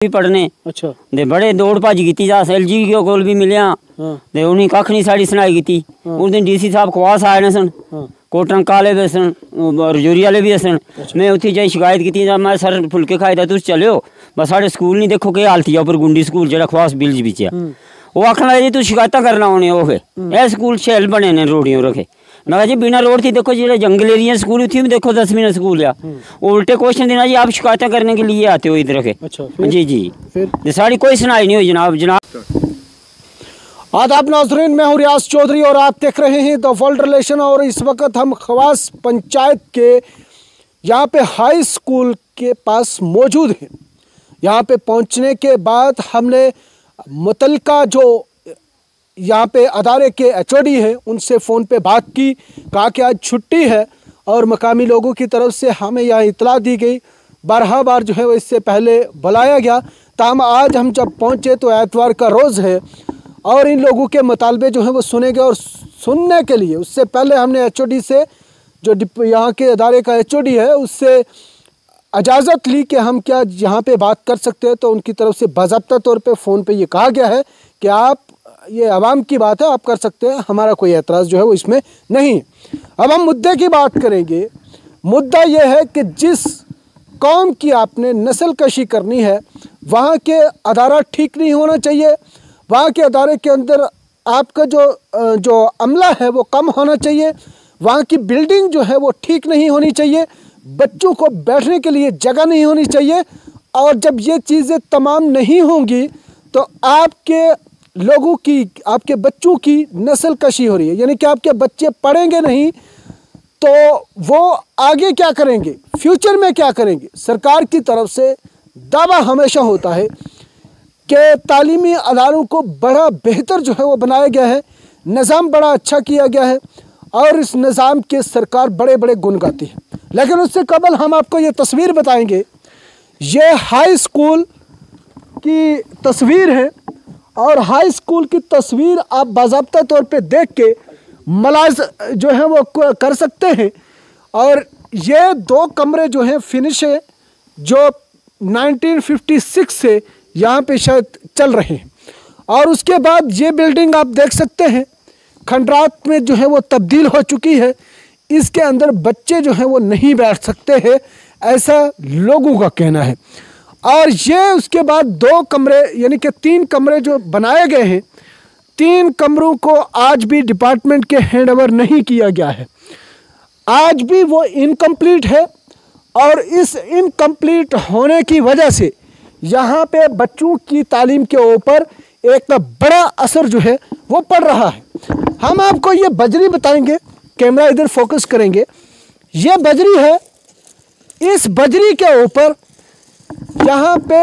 पढ़ने। अच्छा दे बड़े दौड़ भज की LG के कोल भी मिलिया ते उन्हें कख नहीं साड़ी सुनाई की। उस दिन DC साहब खवास आए ने सन, कोटन काले भी सन, रजौरी वाले भी सन। मैं उत्थे जाई शिकायत की, मैं सर फुलके खाए दा तुस चलो बस साढ़े स्कूल नहीं देखो के हालत है उपर गुंडी स्कूल जेड़ा खवास बिल्ज बिच है। वो आखन लगे तू शिकायत करना होने ओहे ए स्कूल शैल बने ने रोडियों रखे। मैं कहा जी बिना रोड थी देखो जो जंगल एरिया स्कूल थी भी देखो 10वीं स्कूल या उल्टे क्वेश्चन देना जी आप शिकायतें करने के लिए आते हो इधर के। अच्छा जी जी फिर साड़ी कोई सुनाई नहीं हुई जनाब। आदाब नाज़रीन, मैं हूं रियाज चौधरी और आप देख रहे हैं द वर्ल्ड रिलेशन। और इस वक्त हम खवास पंचायत के यहाँ पे हाई स्कूल के पास मौजूद हैं। यहाँ पे पहुँचने के बाद हमने मुतलका जो यहाँ पे अदारे के HOD है उनसे फ़ोन पे बात की, कहा कि आज छुट्टी है और मकामी लोगों की तरफ से हमें यहाँ इतला दी गई। 12 बार जो है वो इससे पहले बुलाया गया, ताहम आज हम जब पहुँचे तो एतवार का रोज़ है और इन लोगों के मुतालबे जो है वो सुने गए। और सुनने के लिए उससे पहले हमने HOD से, जो यहाँ के अदारे का HOD है, उससे इजाज़त ली कि हम क्या यहाँ पे बात कर सकते हैं। तो उनकी तरफ से बाज़ाब्ता तौर पे फ़ोन पे ये कहा गया है कि आप, ये आवाम की बात है, आप कर सकते हैं, हमारा कोई एतराज़ जो है वो इसमें नहीं। अब हम मुद्दे की बात करेंगे। मुद्दा ये है कि जिस कौम की आपने नस्ल कशी करनी है वहाँ के अदारा ठीक नहीं होना चाहिए, वहाँ के अदारे के अंदर आपका जो अमला है वो कम होना चाहिए, वहाँ की बिल्डिंग जो है वो ठीक नहीं होनी चाहिए, बच्चों को बैठने के लिए जगह नहीं होनी चाहिए। और जब ये चीज़ें तमाम नहीं होंगी तो आपके लोगों की, आपके बच्चों की नस्ल कशी हो रही है, यानी कि आपके बच्चे पढ़ेंगे नहीं तो वो आगे क्या करेंगे, फ्यूचर में क्या करेंगे। सरकार की तरफ से दावा हमेशा होता है कि तालीमी अदारों को बड़ा बेहतर जो है वो बनाया गया है, निज़ाम बड़ा अच्छा किया गया है और इस निज़ाम के सरकार बड़े बड़े गुण गाती है। लेकिन उससे कबल हम आपको ये तस्वीर बताएंगे। ये हाई स्कूल की तस्वीर है और हाई स्कूल की तस्वीर आप बाज़ाब्ता तौर पे देख के मलाज जो है वो कर सकते हैं। और ये 2 कमरे जो हैं फिनिश है, जो 1956 से यहाँ पे शायद चल रहे हैं। और उसके बाद ये बिल्डिंग आप देख सकते हैं खंडरात में जो है वो तब्दील हो चुकी है। इसके अंदर बच्चे जो हैं वो नहीं बैठ सकते हैं, ऐसा लोगों का कहना है। और ये उसके बाद 2 कमरे यानी कि 3 कमरे जो बनाए गए हैं, 3 कमरों को आज भी डिपार्टमेंट के हैंड ओवर नहीं किया गया है, आज भी वो इनकम्प्लीट है। और इस इनकम्प्लीट होने की वजह से यहाँ पे बच्चों की तालीम के ऊपर एक बड़ा असर जो है वो पड़ रहा है। हम आपको ये बजरी बताएंगे, कैमरा इधर फोकस करेंगे, ये बजरी है। इस बजरी के ऊपर यहाँ पे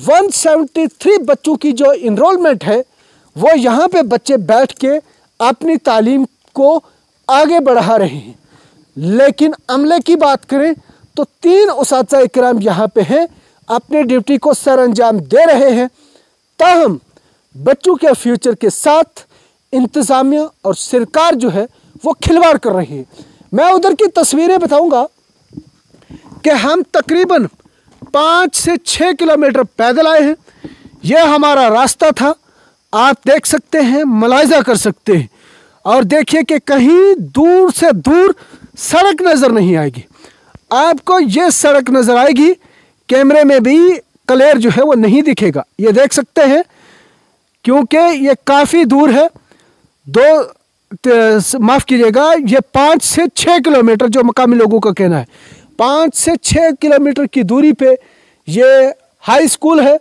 173 बच्चों की जो इनरोलमेंट है वो यहाँ पे बच्चे बैठ के अपनी तालीम को आगे बढ़ा रहे हैं। लेकिन अमले की बात करें तो 3 उस्ताद इकराम यहाँ पे हैं, अपने ड्यूटी को सर अंजाम दे रहे हैं, ताहम बच्चों के फ्यूचर के साथ इंतज़ामिया और सरकार जो है वो खिलवाड़ कर रही है। मैं उधर की तस्वीरें बताऊंगा कि हम तकरीबन 5 से 6 किलोमीटर पैदल आए हैं। यह हमारा रास्ता था, आप देख सकते हैं, मुलाहिजा कर सकते हैं। और देखिए कि कहीं दूर से दूर सड़क नज़र नहीं आएगी, आपको ये सड़क नज़र आएगी, कैमरे में भी क्लियर जो है वो नहीं दिखेगा, ये देख सकते हैं, क्योंकि ये काफ़ी दूर है। माफ़ कीजिएगा, ये 5 से 6 किलोमीटर जो मकामी लोगों का कहना है, 5 से 6 किलोमीटर की दूरी पे ये हाई स्कूल है।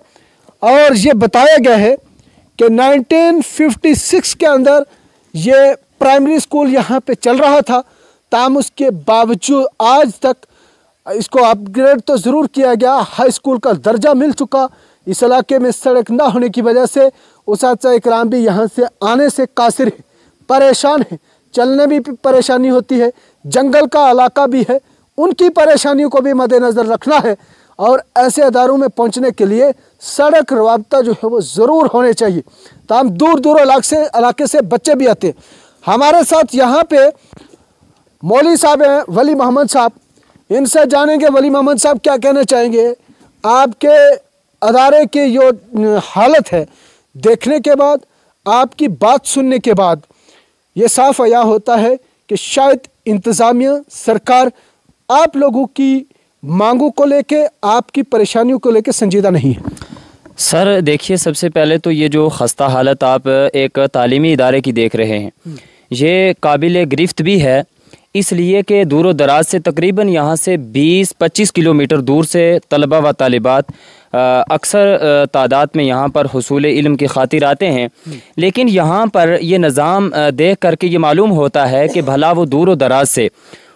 और ये बताया गया है कि 1956 के अंदर ये प्राइमरी स्कूल यहाँ पे चल रहा था, ताहम उसके बावजूद आज तक इसको अपग्रेड तो ज़रूर किया गया, हाई स्कूल का दर्जा मिल चुका। इस इलाके में सड़क ना होने की वजह से उस्ताद इकराम भी यहाँ से आने से कासिर है, परेशान है, चलने भी परेशानी होती है, जंगल का इलाका भी है, उनकी परेशानियों को भी मद्देनज़र रखना है। और ऐसे अदारों में पहुंचने के लिए सड़क रवाबता जो है वो ज़रूर होने चाहिए, ताकि दूर दूर इलाके से बच्चे भी आते हैं। हमारे साथ यहाँ पे मौलवी साहब हैं, वली मोहम्मद साहब, इनसे जानेंगे वली मोहम्मद साहब क्या कहना चाहेंगे आपके अदारे के जो हालत है देखने के बाद, आपकी बात सुनने के बाद ये साफ आया होता है कि शायद इंतज़ामिया सरकार आप लोगों की मांगों को लेके, आपकी परेशानियों को लेके संजीदा नहीं है। सर देखिए, सबसे पहले तो ये जो खस्ता हालत आप एक तालीमी इदारे की देख रहे हैं, ये काबिल गिरफ्त भी है, इसलिए कि दूर दराज से तकरीबन यहाँ से 20-25 किलोमीटर दूर से तलबा व तालिबात अक्सर तादाद में यहाँ पर हुसूल इल्म की खातिर आते हैं। लेकिन यहाँ पर ये निज़ाम देख करके ये मालूम होता है कि भला वो दूर दराज से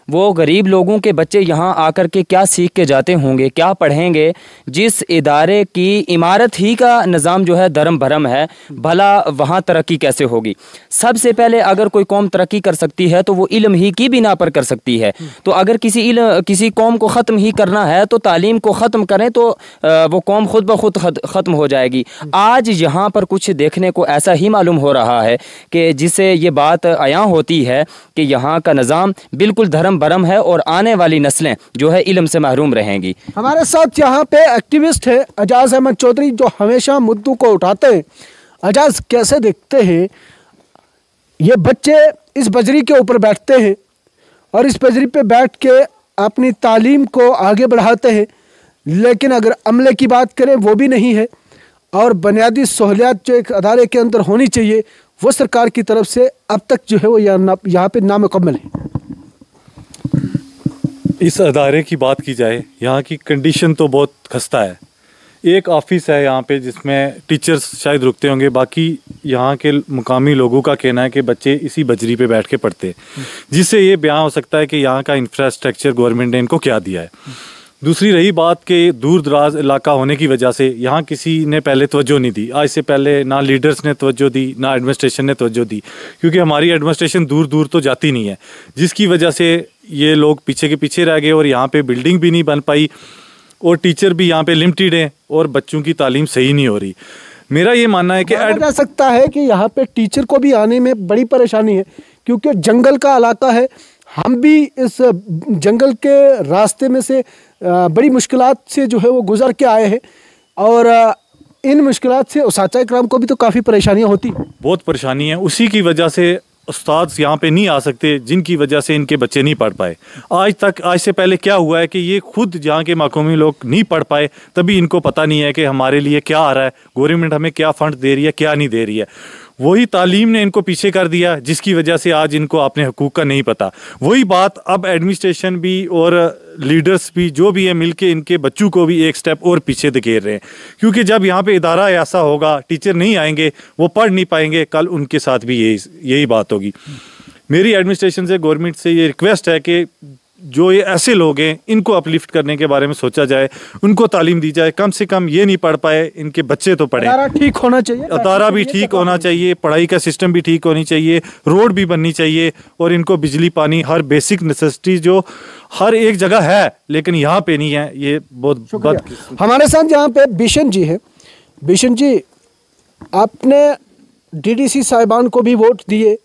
वो गरीब लोगों के बच्चे यहाँ आकर के क्या सीख के जाते होंगे, क्या पढ़ेंगे, जिस इदारे की इमारत ही का निज़ाम जो है धर्म भरम है, भला वहाँ तरक्की कैसे होगी। सबसे पहले अगर कोई कौम तरक्की कर सकती है तो वो इल्म ही की बिना पर कर सकती है। तो अगर किसी कौम को ख़त्म ही करना है तो तालीम को ख़त्म करें तो वो कौम खुद ब खुद ख़त्म हो जाएगी। आज यहाँ पर कुछ देखने को ऐसा ही मालूम हो रहा है कि जिससे ये बात आया होती है कि यहाँ का निज़ाम बिल्कुल धर्म भरम है और आने वाली नस्लें जो है इल्म से महरूम रहेंगी। हमारे साथ यहाँ पे एक्टिविस्ट है एजाज अहमद चौधरी, जो हमेशा मुद्दों को उठाते हैं। एजाज, कैसे देखते हैं ये बच्चे इस बजरी के ऊपर बैठते हैं और इस बजरी पे बैठ के अपनी तालीम को आगे बढ़ाते हैं, लेकिन अगर अमले की बात करें वो भी नहीं है, और बुनियादी सहूलियात जो एक अदारे के अंदर होनी चाहिए वो सरकार की तरफ से अब तक जो है वो यहाँ पे नामुकम्मल है। इस अदारे की बात की जाए, यहाँ की कंडीशन तो बहुत खस्ता है। एक ऑफिस है यहाँ पे जिसमें टीचर्स शायद रुकते होंगे, बाकी यहाँ के मुकामी लोगों का कहना है कि बच्चे इसी बजरी पे बैठ के पढ़ते, जिससे ये बयान हो सकता है कि यहाँ का इंफ्रास्ट्रक्चर गवर्नमेंट ने इनको क्या दिया है। दूसरी रही बात कि दूर दराज इलाका होने की वजह से यहाँ किसी ने पहले तवज्जो नहीं दी। आज से पहले ना लीडर्स ने तवज्जो दी, ना एडमिनिस्ट्रेशन ने तवज्जो दी, क्योंकि हमारी एडमिनिस्ट्रेशन दूर दूर तो जाती नहीं है, जिसकी वजह से ये लोग पीछे के पीछे रह गए और यहाँ पे बिल्डिंग भी नहीं बन पाई और टीचर भी यहाँ पे लिमिटेड हैं और बच्चों की तालीम सही नहीं हो रही। मेरा ये मानना है कि जा सकता है कि यहाँ पे टीचर को भी आने में बड़ी परेशानी है, क्योंकि जंगल का इलाका है। हम भी इस जंगल के रास्ते में से बड़ी मुश्किलात से जो है वो गुजर के आए हैं, और इन मुश्किलात से उसाचा इकराम को भी तो काफ़ी परेशानियाँ होती, बहुत परेशानी है। उसी की वजह से उस्ताद यहाँ पे नहीं आ सकते, जिनकी वजह से इनके बच्चे नहीं पढ़ पाए। आज से पहले क्या हुआ है कि ये खुद यहाँ के मकामी लोग नहीं पढ़ पाए, तभी इनको पता नहीं है कि हमारे लिए क्या आ रहा है, गवर्नमेंट हमें क्या फंड दे रही है, क्या नहीं दे रही है। वही तालीम ने इनको पीछे कर दिया, जिसकी वजह से आज इनको अपने हकूक़ का नहीं पता। वही बात अब एडमिनिस्ट्रेशन भी और लीडर्स भी जो भी है मिलके इनके बच्चों को भी एक स्टेप और पीछे धकेल रहे हैं, क्योंकि जब यहाँ पे इदारा ऐसा होगा, टीचर नहीं आएंगे, वो पढ़ नहीं पाएंगे, कल उनके साथ भी यही बात होगी। मेरी एडमिनिस्ट्रेशन से, गवर्नमेंट से ये रिक्वेस्ट है कि जो ये ऐसे लोग हैं इनको अपलिफ्ट करने के बारे में सोचा जाए, उनको तालीम दी जाए। कम से कम ये नहीं पढ़ पाए, इनके बच्चे तो पढ़े। अदारा ठीक होना चाहिए, अदारा भी ठीक होना चाहिए, पढ़ाई का सिस्टम भी ठीक होनी चाहिए, रोड भी बननी चाहिए, और इनको बिजली पानी हर बेसिक नेसेसिटी जो हर एक जगह है लेकिन यहाँ पे नहीं है, ये बहुत हमारे साथ यहाँ पे बिशन जी है। बिशन जी, आपने डीडीसी साहिबान को भी वोट दिए,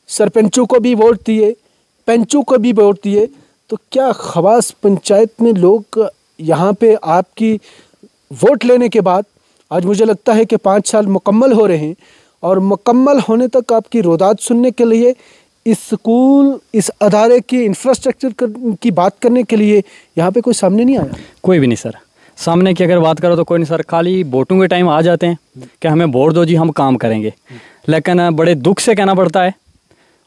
सरपंचों को भी वोट दिए, पंचों को भी वोट दिए, तो क्या खवास पंचायत में लोग यहाँ पे आपकी वोट लेने के बाद, आज मुझे लगता है कि 5 साल मुकम्मल हो रहे हैं, और मुकम्मल होने तक आपकी रोदात सुनने के लिए, इस स्कूल, इस अदारे की इंफ्रास्ट्रक्चर की बात करने के लिए यहाँ पे कोई सामने नहीं आया? कोई भी नहीं सर, सामने की अगर बात करो तो कोई नहीं सर। खाली वोटों के टाइम आ जाते हैं कि हमें वोट दो जी, हम काम करेंगे, लेकिन बड़े दुख से कहना पड़ता है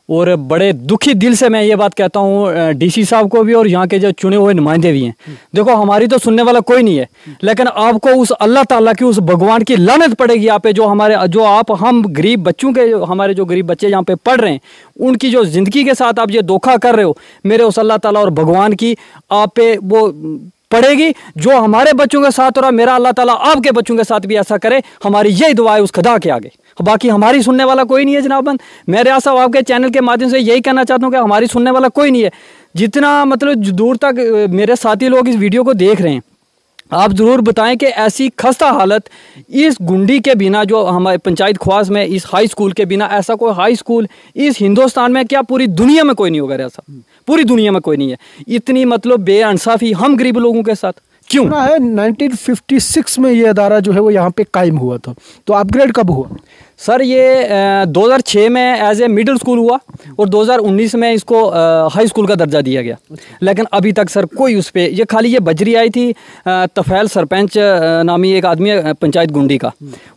और बड़े दुखी दिल से मैं ये बात कहता हूँ डीसी साहब को भी और यहाँ के जो चुने हुए नुमाइंदे भी हैं, देखो हमारी तो सुनने वाला कोई नहीं है, लेकिन आपको उस अल्लाह ताला की, उस भगवान की लानत पड़ेगी यहाँ पे, हम गरीब बच्चों के, हमारे जो गरीब बच्चे यहाँ पे पढ़ रहे हैं, उनकी जो ज़िंदगी के साथ आप ये धोखा कर रहे हो, मेरे उस अल्लाह ताला और भगवान की आप पे वो पड़ेगी। जो हमारे बच्चों के साथ हो रहा, मेरा अल्लाह ताला आपके बच्चों के साथ भी ऐसा करे, हमारी यही दुआ है उस खुदा के आगे। बाकी हमारी सुनने वाला कोई नहीं है जनाबन। मैं रियाज साहब आपके चैनल के माध्यम से यही कहना चाहता हूँ कि हमारी सुनने वाला कोई नहीं है। जितना मतलब दूर तक मेरे साथी लोग इस वीडियो को देख रहे हैं, आप ज़रूर बताएं कि ऐसी खस्ता हालत इस गुंडी के बिना, जो हमारे पंचायत ख्वास में इस हाई स्कूल के बिना, ऐसा कोई हाई स्कूल इस हिंदुस्तान में, क्या पूरी दुनिया में कोई नहीं होगा, ऐसा पूरी दुनिया में कोई नहीं है। इतनी मतलब बेइंसाफ़ी हम गरीब लोगों के साथ क्यों ना है 1956 में ये अदारा जो है वो यहाँ पे कायम हुआ था, तो अपग्रेड कब हुआ? सर ये 2006 में एज ए मिडिल स्कूल हुआ और 2019 में इसको हाई स्कूल का दर्जा दिया गया। लेकिन अभी तक सर कोई उस पर, ये खाली ये बजरी आई थी, तफैल सरपंच नामी एक आदमी है पंचायत गुंडी का,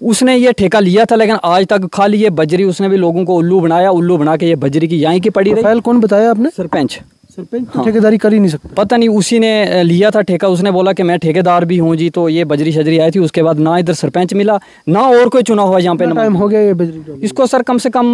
उसने ये ठेका लिया था, लेकिन आज तक खाली ये बजरी, उसने भी लोगों को उल्लू बनाया, उल्लू बना के ये बजरी की यहाँ की पड़ी रही। तफैल कौन बताया आपने? सरपंच। सरपंच तो ठेकेदारी कर ही नहीं सकता। पता नहीं, उसी ने लिया था ठेका, उसने बोला कि मैं ठेकेदार भी हूँ जी, तो ये बजरी शजरी आई थी। उसके बाद ना इधर सरपंच मिला ना और कोई चुना हुआ यहाँ पे। टाइम हो गया ये बजरी? इसको सर कम से कम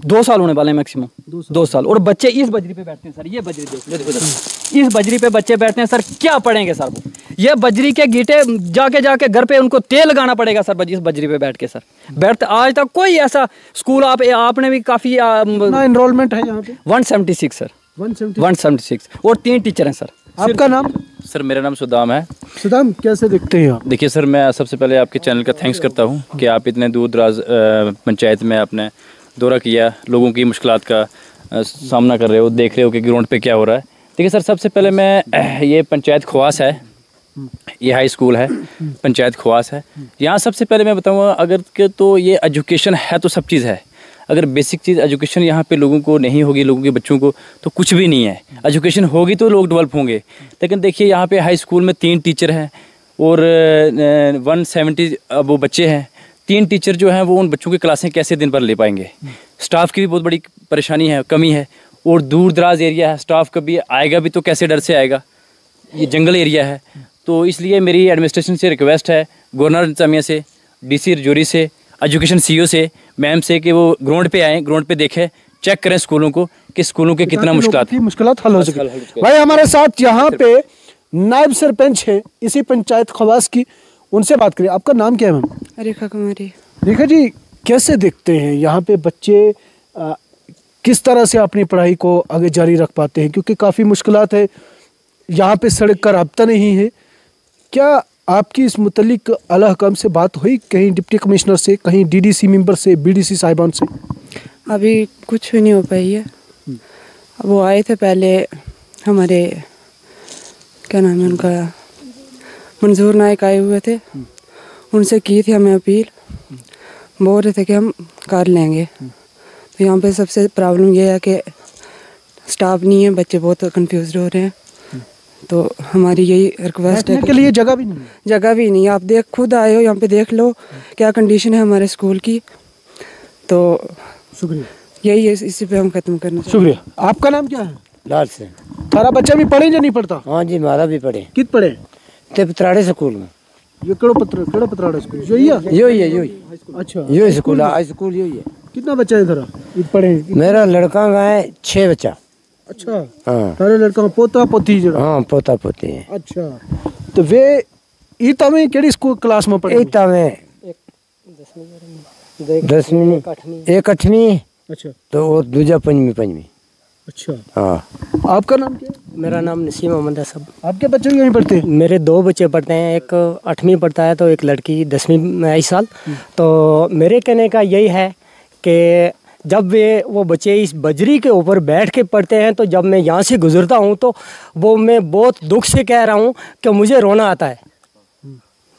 2 साल होने वाले हैं मैक्सिमम, 2 साल। और बच्चे इस बजरी पे बैठते हैं सर, ये बजरी देखो, इस बजरी पे बच्चे बैठते हैं सर। क्या पढ़ेंगे सर वो? ये बजरी के गीटे जाके घर पे उनको तेल लगाना पड़ेगा सर, इस बजरी पे बैठ के सर बैठते। आज तक कोई ऐसा स्कूल आपने भी काफी एनरोलमेंट है यहाँ पे? 176 सर, 176 और 3 टीचर हैं सर। आपका नाम? सर मेरा नाम सुदाम है। सुदाम, कैसे देखते हैं आप? देखिए सर, मैं सबसे पहले आपके चैनल का थैंक्स करता हूँ कि आप इतने दूर दराज पंचायत में आपने दौरा किया, लोगों की मुश्किलात का सामना कर रहे हो, देख रहे हो कि ग्राउंड पे क्या हो रहा है। देखिए सर, सबसे पहले मैं ये पंचायत ख्वास है, ये हाई स्कूल है, पंचायत ख्वास है। यहाँ सबसे पहले मैं बताऊँगा अगर के तो ये एजुकेशन है तो सब चीज़ है। अगर बेसिक चीज़ एजुकेशन यहाँ पे लोगों को नहीं होगी, लोगों के बच्चों को, तो कुछ भी नहीं है। एजुकेशन होगी तो लोग डेवलप होंगे। लेकिन देखिए यहाँ पे हाई स्कूल में 3 टीचर हैं और 170 वो बच्चे हैं। 3 टीचर जो हैं वो उन बच्चों की क्लासें कैसे दिन भर ले पाएंगे? स्टाफ की भी बहुत बड़ी परेशानी है, कमी है। और दूर दराज एरिया है, स्टाफ कभी आएगा भी तो कैसे डर से आएगा? ये जंगल एरिया है। तो इसलिए मेरी एडमिनिस्ट्रेशन से रिक्वेस्ट है, गवर्नर इंतजामिया से, DC रजौरी से, एजुकेशन CO से, मैम से, कि वो ग्राउंड पे आएँ, ग्राउंड पे देखें, चेक करें स्कूलों को कि स्कूलों के कितना मुश्किलात हल हो सके। भाई हमारे साथ यहाँ पे नायब सरपंच है इसी पंचायत खवास की, उनसे बात करिए। आपका नाम क्या है मैम? रेखा कुमारी। रेखा जी, कैसे देखते हैं यहाँ पे बच्चे किस तरह से अपनी पढ़ाई को आगे जारी रख पाते हैं? क्योंकि काफ़ी मुश्किलात है, यहाँ पे सड़क का राब्ता नहीं है। क्या आपकी इस मुतल्लिक आला हुकाम से बात हुई, कहीं डिप्टी कमिश्नर से, कहीं DDC मेंबर से, BDC साहिबान से? अभी कुछ भी नहीं हो पाई है। वो आए थे पहले, हमारे क्या नाम है उनका, मंजूर नायक आए हुए थे, उनसे की थी हमें अपील, बोल रहे थे कि हम कर लेंगे। तो यहाँ पे सबसे प्रॉब्लम ये है कि स्टाफ नहीं है, बच्चे बहुत कंफ्यूज हो रहे हैं। तो हमारी यही रिक्वेस्ट है के लिए जगह भी नहीं है। जगह भी नहीं है। आप खुद आए हो यहाँ पे, देख लो क्या कंडीशन है हमारे स्कूल की। तो शुक्रिया, यही है, इसी पे हम खत्म करना। शुक्रिया। आपका नाम क्या है? लाल से। तारा बच्चा भी पढ़े या नहीं पढ़ता? हाँ जी, हमारा भी पढ़े। कित पढ़े? पतराड़े स्कूल में। ये केड़ो पतराड़ा स्कूल यो ही है? यो ही है, यो ही। अच्छा, यो स्कूल है, हाई स्कूल यो ही है। कितना बच्चा है इधर पढ़े? मेरा लड़का का है 6 बच्चा। अच्छा, हाँ। तारे लड़का पोता पोती जरा? हाँ, पोता पोती है। अच्छा, तो वे ईता में केड़ी स्कूल क्लास में पढ़े? ईता में 10वीं, एक 8वीं। अच्छा, तो और दूजा 5वीं। अच्छा, हाँ। आपका नाम क्या है? मेरा नाम नसीम मोहम्मद है सब। आपके बच्चे भी यहीं पढ़ते हैं? मेरे 2 बच्चे पढ़ते हैं, एक 8वीं पढ़ता है तो एक लड़की 10वीं में इस साल। तो मेरे कहने का यही है कि जब वो बच्चे इस बजरी के ऊपर बैठ के पढ़ते हैं, तो जब मैं यहाँ से गुजरता हूँ तो वो मैं बहुत दुख से कह रहा हूँ कि मुझे रोना आता है।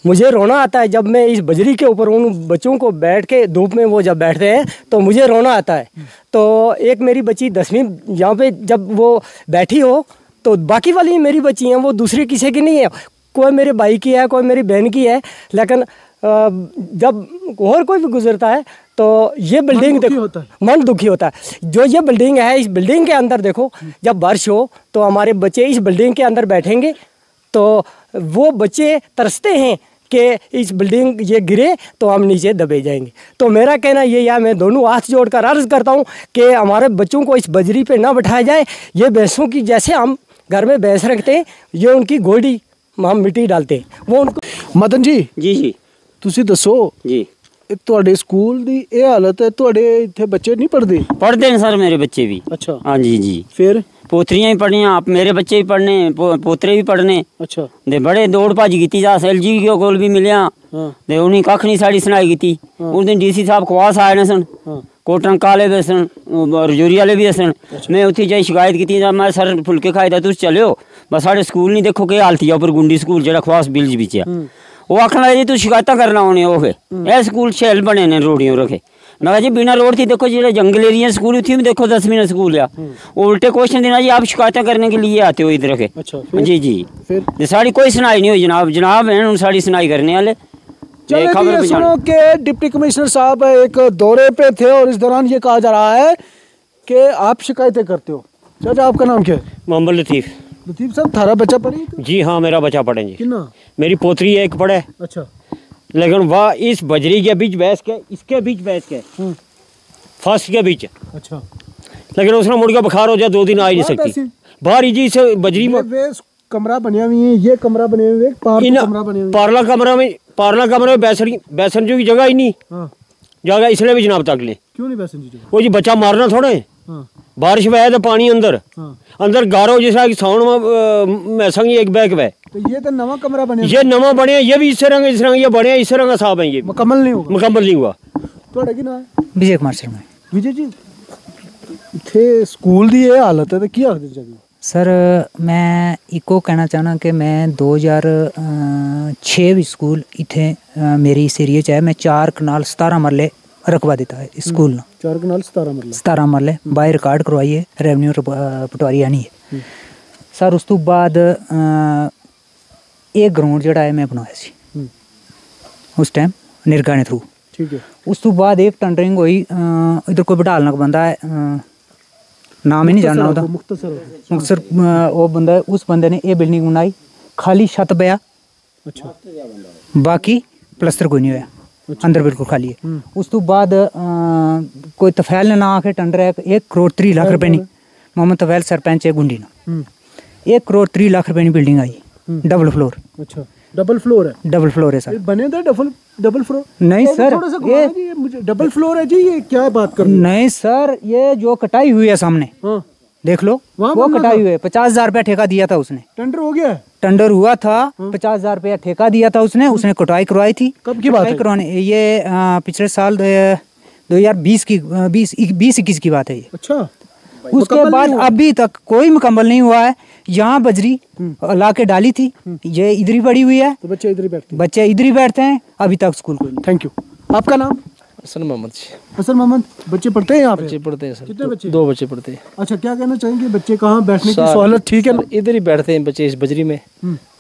मुझे रोना आता है जब मैं इस बजरी के ऊपर उन बच्चों को बैठ के धूप में वो जब बैठते हैं तो मुझे रोना आता है। तो एक मेरी बच्ची 10वीं यहाँ पे जब वो बैठी हो, तो बाकी वाली मेरी बच्ची हैं वो दूसरी किसी की नहीं है, कोई मेरे भाई की है, कोई मेरी बहन की है। लेकिन जब और कोई भी गुजरता है तो ये बिल्डिंग देखो, मन दुखी होता है। जो ये बिल्डिंग है, इस बिल्डिंग के अंदर देखो, जब बारिश हो तो हमारे बच्चे इस बिल्डिंग के अंदर बैठेंगे, तो वो बच्चे तरसते हैं कि इस बिल्डिंग ये गिरे तो हम नीचे दबे जाएंगे। तो मेरा कहना ये है, मैं दोनों हाथ जोड़कर अर्ज़ करता हूँ कि हमारे बच्चों को इस बजरी पे ना बिठाया जाए। ये भैंसों की, जैसे हम घर में भैंस रखते हैं, ये उनकी गोड़ी हम मिट्टी डालते हैं, वो उनको। मदन जी जी तुसी दसो जी, ਤੁਹਾਡੇ ਸਕੂਲ ਦੀ ਇਹ ਹਾਲਤ ਹੈ, ਤੁਹਾਡੇ ਇੱਥੇ ਬੱਚੇ ਨਹੀਂ ਪੜ੍ਹਦੇ? पढ़ते हैं सर मेरे बच्चे भी। अच्छा, हाँ जी जी, फिर पोतरियां भी पढ़नियां, आप मेरे बच्चे भी पढ़ने, पोतरे भी पढ़ने। अच्छा, दे बड़े दौड़ भज की जा LG के कोल भी मिलिया ते उन्हें कख नहीं साड़ी सुनाई की। उस दिन DC साहब खवास आए न सन, कोटन काले भी सन, रजौरी वाले भी सन। मैं उत्थे जाई शिकायत की, मैं सर फुलके खाए तुस चलो बस साढ़े स्कूल नहीं देखो कि हालत है, उपर गुंडी स्कूल जो खवास बिल्ज बिच वो आखना जी तू शिकायत करना उन्हें वो ए स्कूल शैल बने ने रोडियों रखे। मैं कहा जी बिना रोड थी देखो जो जंगल एरिया स्कूल थी देखो 10वीं स्कूल है वो उल्टे क्वेश्चन देना जी आप शिकायतें करने के लिए आते हो इधर के। अच्छा, जी जी फिर साड़ी कोई सुनाई नहीं हुई जनाब, जनाब हैं साड़ी सुनाई करने वाले। चलिए सुनो कि डिप्टी कमिश्नर साहब एक दौरे पे थे और इस दौरान ये कहा जा रहा है कि आप शिकायतें करते हो। चाचा आपका नाम क्या है? मोहम्मद लतीफ़। लतीफ़ साहब थारा बच्चा पढ़े? जी हाँ मेरा बच्चा पढ़े जी। कितना? मेरी पोतरी एक पढ़े। अच्छा। लेकिन वह इस बजरी के बीच बैठ के इसके बीच बैठ के फर्स्ट के बीच। अच्छा। लेकिन उसने मुड़ के बुखार हो जाए 2 दिन आ ही नहीं सकती बाहर ही जी इसे बजरी में कमरा बने हुए हैं, ये कमरा बने हुए पार्ला कमरे में बैसन जो की जगह ही नहीं जगह इसलिए भी जनाब तक ले। क्यों नहीं बैसन जी? वो जी बच्चा मारना थोड़े बारिश में तो पानी अंदर अंदर गारो जैसा साउंड में संग एक बैग वे। तो ये तो नवा कमरा बने, ये नवा बने, ये भी इस रंग ये बने इस रंग साहब है, ये मुकम्मल नहीं हुआ। ਤੁਹਾਡਾ ਕੀ ਨਾਮ ਹੈ? ਵਿਜੇ ਕੁਮਾਰ ਸ਼ਰਮਾ। विजय जी थे स्कूल दी ये हालत है तो की आखदे चाहिए? सर मैं इको कहना चाहना कि मैं 2006 भी स्कूल इत्थे मेरी इस एरिया च है। मैं 4 कनाल 17 मरले रकबा दिता है स्कूल ना। 4 कनाल 17 मरले बाय रिकॉर्ड करवाइए रेवन्यू पटवारी आनी है सर। उस तो बाद एक ग्राउंड जड़ा है मैं बनवाया सी उस टाइम निरगा ने थ्रू। ठीक है। उस तो बाद एक टेंडरिंग हुई इधर कोई बटालना का बंदा है नाम ही नहीं जानना होता मुख्तसर वो बंदा है। उस बंदे ने ये बिल्डिंग बनाई खाली छत बया। अच्छा। बाकी प्लस्तर कोई नहीं होया। अच्छा। अंदर बिल्कुल खाली है। उस तो बाद कोई तफैल ने ना आके टेंडर है 1 करोड़ 3 लाख रुपए नहीं मोहम्मद तफैल सरपंच है गुंडी ना 1 करोड़ 3 लाख रुपए की बिल्डिंग आई डबल फ्लोर। अच्छा डबल फ्लोर है? डबल फ्लोर है सर। बने थे डबल फ्लोर? नहीं सर ये मुझे डबल फ्लोर है जी, ये क्या बात कर रहे? नहीं सर ये जो कटाई हुई है सामने देख लो वो कटाई हुई है। 50,000 रुपया ठेका दिया था उसने। टेंडर हो गया? टेंडर हुआ था 50,000 रुपया ठेका दिया था उसने कटाई करवाई थी। कब की बात है? करवाने ये पिछले साल 2020 की 20-21 की बात है ये। अच्छा। उसके बाद अभी तक कोई मुकम्मल नहीं हुआ है। यहाँ बजरी ला के डाली थी ये इधर ही पड़ी हुई है तो बच्चे इधर ही बैठते हैं अभी तक स्कूल को। Thank you. आपका नाम? हसन मोहम्मद। हसन मोहम्मद। बच्चे पढ़ते हैं यहाँ पे? बच्चे पढ़ते हैं सर। कितने बच्चे? 2 बच्चे पढ़ते हैं। अच्छा क्या कहना चाहेंगे बच्चे कहाँ बैठने की सहूलत ठीक है? इधर ही बैठते हैं बच्चे इस बजरी में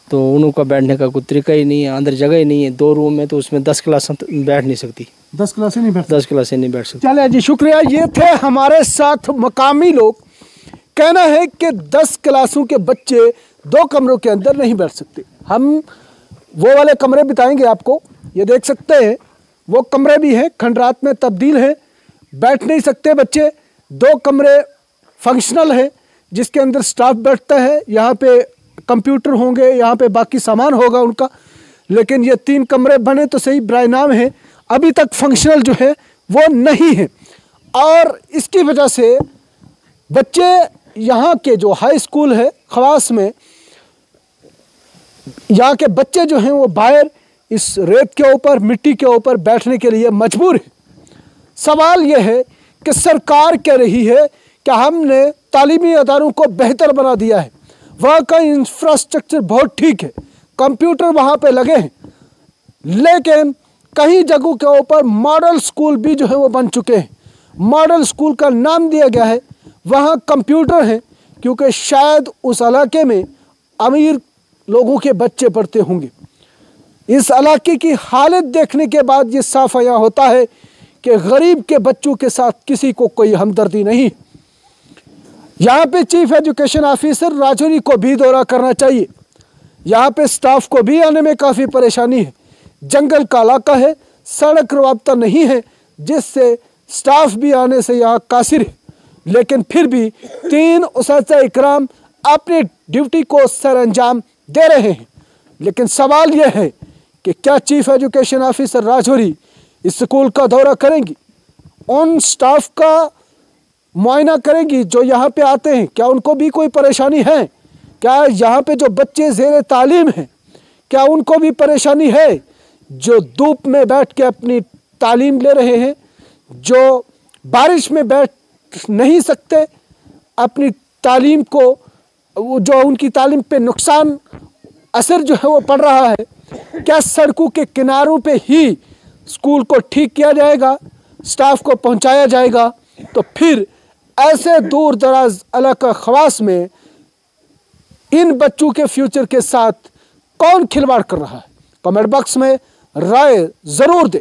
तो उनका बैठने का कोई तरीका ही नहीं है। अंदर जगह ही नहीं है। 2 रूम में तो उसमें 10 क्लास बैठ नहीं सकती। 10 क्लासें नहीं बैठ 10 क्लासें नहीं बैठ सकती। चलिए जी शुक्रिया। ये थे हमारे साथ मकामी लोग। कहना है कि 10 क्लासों के बच्चे 2 कमरों के अंदर नहीं बैठ सकते। हम वो वाले कमरे बताएंगे आपको, ये देख सकते हैं वो कमरे भी हैं खंडरात में तब्दील हैं। बैठ नहीं सकते बच्चे। 2 कमरे फंक्शनल हैं जिसके अंदर स्टाफ बैठता है। यहाँ पे कंप्यूटर होंगे, यहाँ पे बाकी सामान होगा उनका। लेकिन ये 3 कमरे बने तो सही बराए नाम है, अभी तक फंक्शनल जो है वो नहीं है। और इसकी वजह से बच्चे यहाँ के जो हाई स्कूल है खवास में, यहाँ के बच्चे जो हैं वो बाहर इस रेत के ऊपर मिट्टी के ऊपर बैठने के लिए मजबूर हैं। सवाल ये है कि सरकार कह रही है कि हमने तालीमी अदारों को बेहतर बना दिया है, वहाँ का इंफ्रास्ट्रक्चर बहुत ठीक है, कंप्यूटर वहाँ पे लगे हैं, लेकिन कई जगहों के ऊपर मॉडल स्कूल भी जो है वो बन चुके हैं। मॉडल स्कूल का नाम दिया गया है, वहाँ कंप्यूटर हैं क्योंकि शायद उस इलाके में अमीर लोगों के बच्चे पढ़ते होंगे। इस इलाके की हालत देखने के बाद ये साफ आया होता है कि गरीब के बच्चों के साथ किसी को कोई हमदर्दी नहीं। यहाँ पे चीफ एजुकेशन ऑफिसर राजौरी को भी दौरा करना चाहिए। यहाँ पे स्टाफ को भी आने में काफ़ी परेशानी है। जंगल का इलाका है, सड़क रवाबता नहीं है जिससे स्टाफ भी आने से यहाँ कासिर है। लेकिन फिर भी 3 उस्ताद इकराम अपनी ड्यूटी को सर अंजाम दे रहे हैं। लेकिन सवाल यह है कि क्या चीफ एजुकेशन ऑफिसर राजौरी इस स्कूल का दौरा करेंगी, उन स्टाफ का मुआयना करेंगी जो यहाँ पे आते हैं, क्या उनको भी कोई परेशानी है? क्या यहाँ पे जो बच्चे ज़ेरे तालीम हैं क्या उनको भी परेशानी है, जो धूप में बैठ के अपनी तालीम ले रहे हैं, जो बारिश में बैठ नहीं सकते, अपनी तालीम को जो उनकी तालीम पे नुकसान असर जो है वो पड़ रहा है, क्या सड़कों के किनारों पे ही स्कूल को ठीक किया जाएगा, स्टाफ को पहुंचाया जाएगा, तो फिर ऐसे दूर दराज इलाका खवास में इन बच्चों के फ्यूचर के साथ कौन खिलवाड़ कर रहा है? कमेंट बॉक्स में राय जरूर दें।